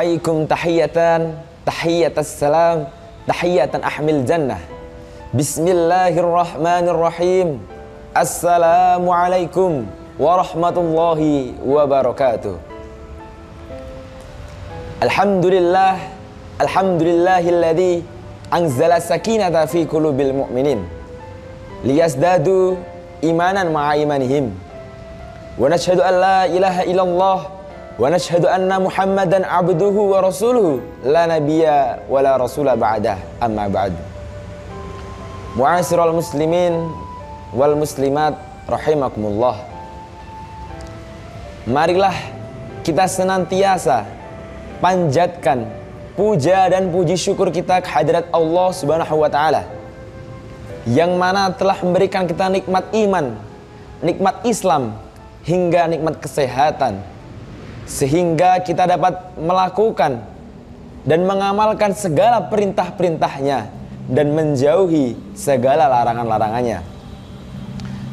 Uhayyikum tahiyatas salam, tahiyatan ahmil jannah. Bismillahirrahmanirrahim. Assalamualaikum warahmatullahi wabarakatuh. Alhamdulillahilladzi anzala sakinata fi qulubil mu'minin liyazdadu imanan ma'a imanihim. Wa nashhadu an la ilaha illallah wa nashhadu anna Muhammadan abduhu wa rasuluhu la nabiyya wa la rasula ba'dah, amma ba'd. Mu'asyiral muslimin wal muslimat rahimakumullah. Marilah kita senantiasa panjatkan puja dan puji syukur kita kehadirat Allah Subhanahu wa taala yang mana telah memberikan kita nikmat iman, nikmat Islam hingga nikmat kesehatan, sehingga kita dapat melakukan dan mengamalkan segala perintah-perintahnya dan menjauhi segala larangan-larangannya.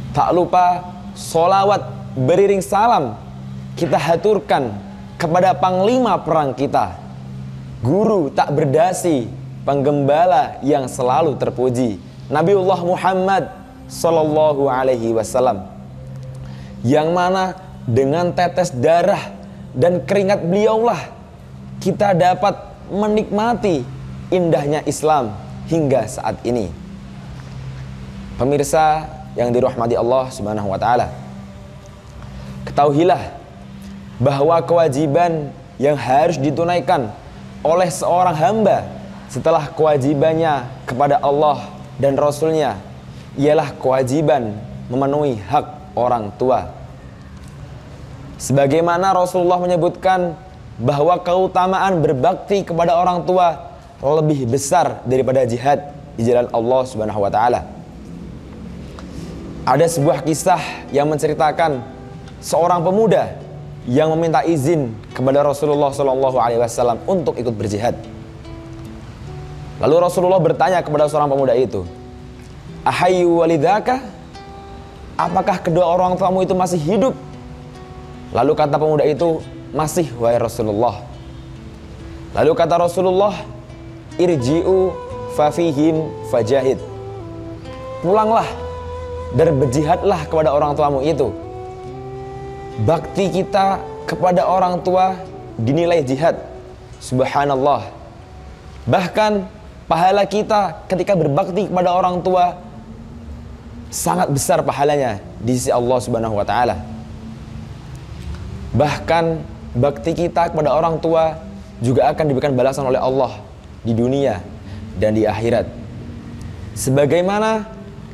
Tak lupa sholawat beriring salam kita haturkan kepada panglima perang kita, guru tak berdasi, penggembala yang selalu terpuji, Nabiullah Muhammad sallallahu alaihi wasallam, yang mana dengan tetes darah dan keringat beliaulah kita dapat menikmati indahnya Islam hingga saat ini. Pemirsa yang dirahmati Allah Subhanahu wa taala, ketahuilah bahwa kewajiban yang harus ditunaikan oleh seorang hamba setelah kewajibannya kepada Allah dan Rasulnya ialah kewajiban memenuhi hak orang tua. Sebagaimana Rasulullah menyebutkan bahwa keutamaan berbakti kepada orang tua lebih besar daripada jihad di jalan Allah Subhanahu wa taala. Ada sebuah kisah yang menceritakan seorang pemuda yang meminta izin kepada Rasulullah SAW untuk ikut berjihad. Lalu Rasulullah bertanya kepada seorang pemuda itu, "Ahayyu walidaka?" Apakah kedua orang tuamu itu masih hidup? Lalu kata pemuda itu, "Masih, wahai Rasulullah." Lalu kata Rasulullah, "Irji'u fafihim fajahid." Pulanglah dan berjihadlah kepada orang tuamu itu. Bakti kita kepada orang tua dinilai jihad. Subhanallah. Bahkan pahala kita ketika berbakti kepada orang tua sangat besar pahalanya di sisi Allah Subhanahu wa taala. Bahkan bakti kita kepada orang tua juga akan diberikan balasan oleh Allah di dunia dan di akhirat. Sebagaimana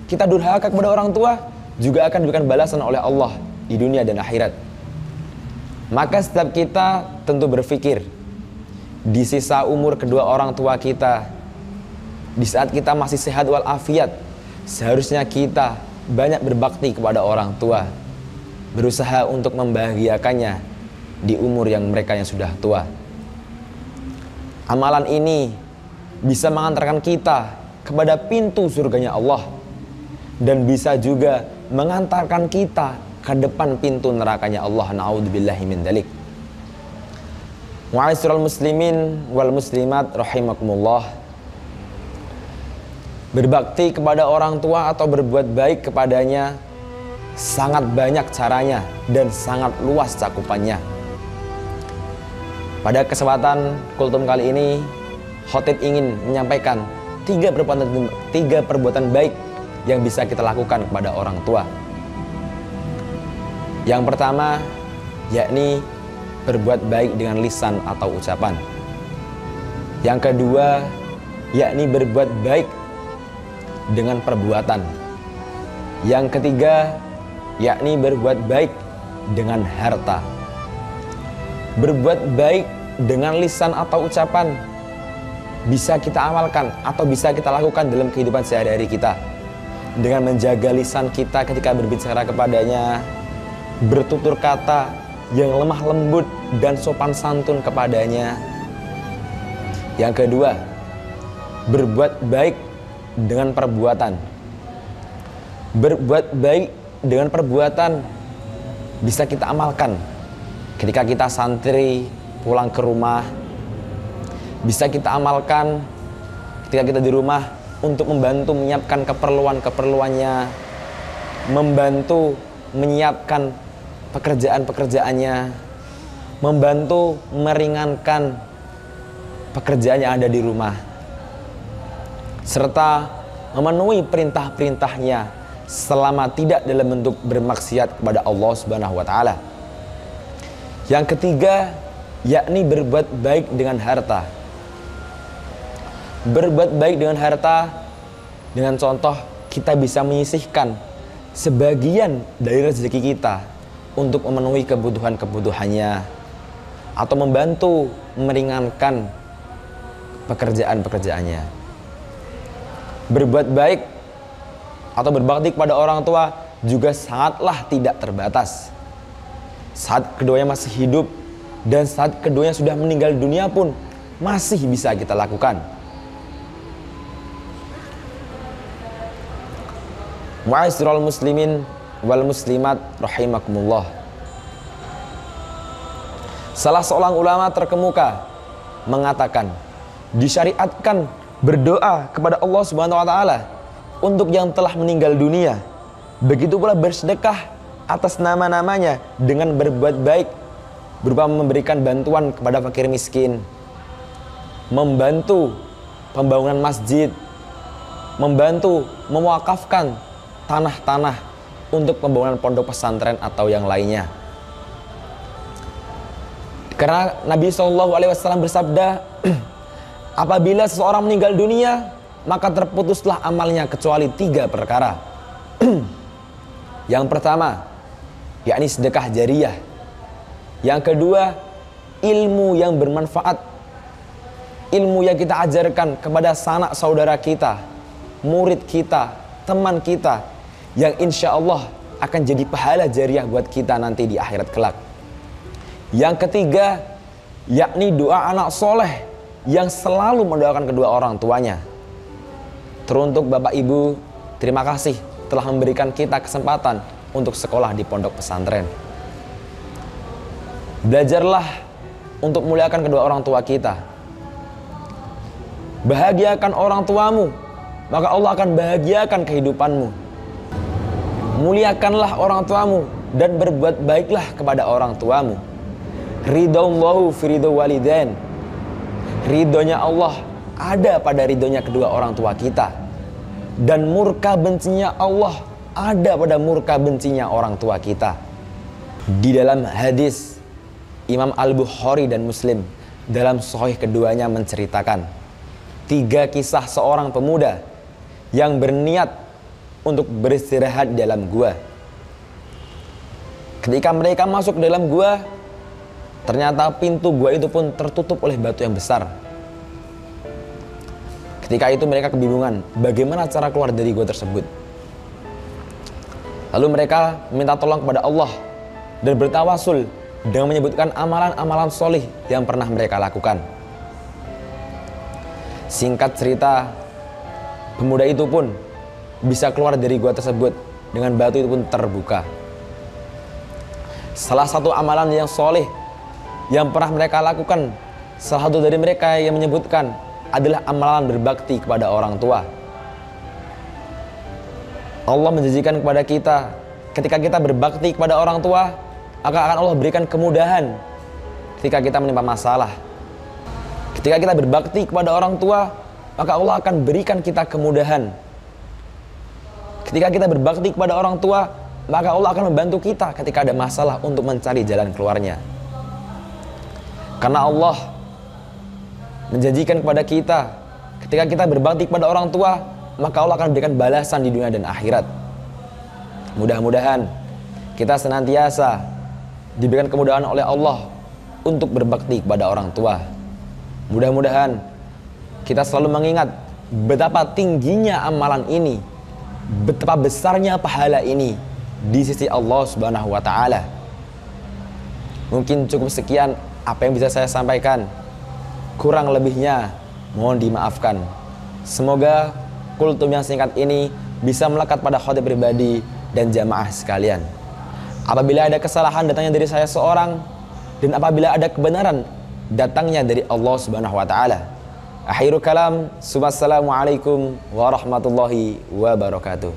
kita durhaka kepada orang tua juga akan diberikan balasan oleh Allah di dunia dan akhirat. Maka setiap kita tentu berpikir di sisa umur kedua orang tua kita, di saat kita masih sehat walafiat, seharusnya kita banyak berbakti kepada orang tua, berusaha untuk membahagiakannya di umur yang mereka yang sudah tua. Amalan ini bisa mengantarkan kita kepada pintu surganya Allah dan bisa juga mengantarkan kita ke depan pintu nerakanya Allah. Na'udzubillahi min dzalik. Mu'asyiral muslimin wal muslimat rahimakumullah. Berbakti kepada orang tua atau berbuat baik kepadanya sangat banyak caranya dan sangat luas cakupannya. Pada kesempatan kultum kali ini, khotib ingin menyampaikan tiga perbuatan baik yang bisa kita lakukan kepada orang tua. Yang pertama, yakni berbuat baik dengan lisan atau ucapan. Yang kedua, yakni berbuat baik dengan perbuatan. Yang ketiga, yakni berbuat baik dengan harta. Berbuat baik dengan lisan atau ucapan bisa kita amalkan atau bisa kita lakukan dalam kehidupan sehari-hari kita dengan menjaga lisan kita ketika berbicara kepadanya, bertutur kata yang lemah lembut dan sopan santun kepadanya. Yang kedua, berbuat baik dengan perbuatan. Berbuat baik dengan perbuatan bisa kita amalkan ketika kita santri pulang ke rumah, bisa kita amalkan ketika kita di rumah untuk membantu menyiapkan keperluan-keperluannya, membantu menyiapkan pekerjaan-pekerjaannya, membantu meringankan pekerjaan yang ada di rumah, serta memenuhi perintah-perintahnya selama tidak dalam bentuk bermaksiat kepada Allah Subhanahu wa taala. Yang ketiga, yakni berbuat baik dengan harta. Berbuat baik dengan harta dengan contoh kita bisa menyisihkan sebagian dari rezeki kita untuk memenuhi kebutuhan-kebutuhannya atau membantu meringankan pekerjaan-pekerjaannya. Berbuat baik atau berbakti kepada orang tua juga sangatlah tidak terbatas. Saat keduanya masih hidup dan saat keduanya sudah meninggal dunia pun masih bisa kita lakukan. Ma'asyiral muslimin wal muslimat rahimakumullah. Salah seorang ulama terkemuka mengatakan, disyariatkan berdoa kepada Allah Subhanahu wa taala untuk yang telah meninggal dunia. Begitu pula bersedekah atas nama-namanya dengan berbuat baik berupa memberikan bantuan kepada fakir miskin, membantu pembangunan masjid, membantu mewakafkan tanah-tanah untuk pembangunan pondok pesantren atau yang lainnya. Karena Nabi SAW bersabda, apabila seseorang meninggal dunia, maka terputuslah amalnya kecuali 3 perkara. Yang pertama, yakni sedekah jariyah. Yang kedua, ilmu yang bermanfaat. Ilmu yang kita ajarkan kepada sanak saudara kita, murid kita, teman kita, yang insya Allah akan jadi pahala jariyah buat kita nanti di akhirat kelak. Yang ketiga, yakni doa anak soleh yang selalu mendoakan kedua orang tuanya. Teruntuk Bapak Ibu, terima kasih telah memberikan kita kesempatan untuk sekolah di pondok pesantren. Belajarlah untuk muliakan kedua orang tua kita. Bahagiakan orang tuamu, maka Allah akan bahagiakan kehidupanmu. Muliakanlah orang tuamu dan berbuat baiklah kepada orang tuamu. Ridallahu fi ridho walidain. Ridhonya Allah ada pada ridhonya kedua orang tua kita. Dan murka bencinya Allah ada pada murka bencinya orang tua kita. Di dalam hadis Imam Al-Bukhari dan Muslim dalam sahih keduanya menceritakan 3 kisah seorang pemuda yang berniat untuk beristirahat di dalam gua. Ketika mereka masuk ke dalam gua, ternyata pintu gua itu pun tertutup oleh batu yang besar. Ketika itu mereka kebingungan, bagaimana cara keluar dari gua tersebut. Lalu mereka minta tolong kepada Allah dan bertawasul dengan menyebutkan amalan-amalan solih yang pernah mereka lakukan. Singkat cerita, pemuda itu pun bisa keluar dari gua tersebut dengan batu itu pun terbuka. Salah satu amalan yang soleh yang pernah mereka lakukan, salah satu dari mereka yang menyebutkan adalah amalan berbakti kepada orang tua. Allah menjanjikan kepada kita, ketika kita berbakti kepada orang tua, maka akan Allah berikan kemudahan ketika kita menimpa masalah. Ketika kita berbakti kepada orang tua, maka Allah akan berikan kita kemudahan. Ketika kita berbakti kepada orang tua, maka Allah akan membantu kita ketika ada masalah untuk mencari jalan keluarnya. Karena Allah menjanjikan kepada kita, ketika kita berbakti kepada orang tua, maka Allah akan berikan balasan di dunia dan akhirat. Mudah-mudahan kita senantiasa diberikan kemudahan oleh Allah untuk berbakti kepada orang tua. Mudah-mudahan kita selalu mengingat betapa tingginya amalan ini, betapa besarnya pahala ini di sisi Allah Subhanahu wa taala. Mungkin cukup sekian apa yang bisa saya sampaikan. Kurang lebihnya mohon dimaafkan. Semoga kultum yang singkat ini bisa melekat pada khatib pribadi dan jamaah sekalian. Apabila ada kesalahan datangnya dari saya seorang, dan apabila ada kebenaran datangnya dari Allah Subhanahu wa taala. Akhirul kalam, Assalamualaikum warahmatullahi wabarakatuh.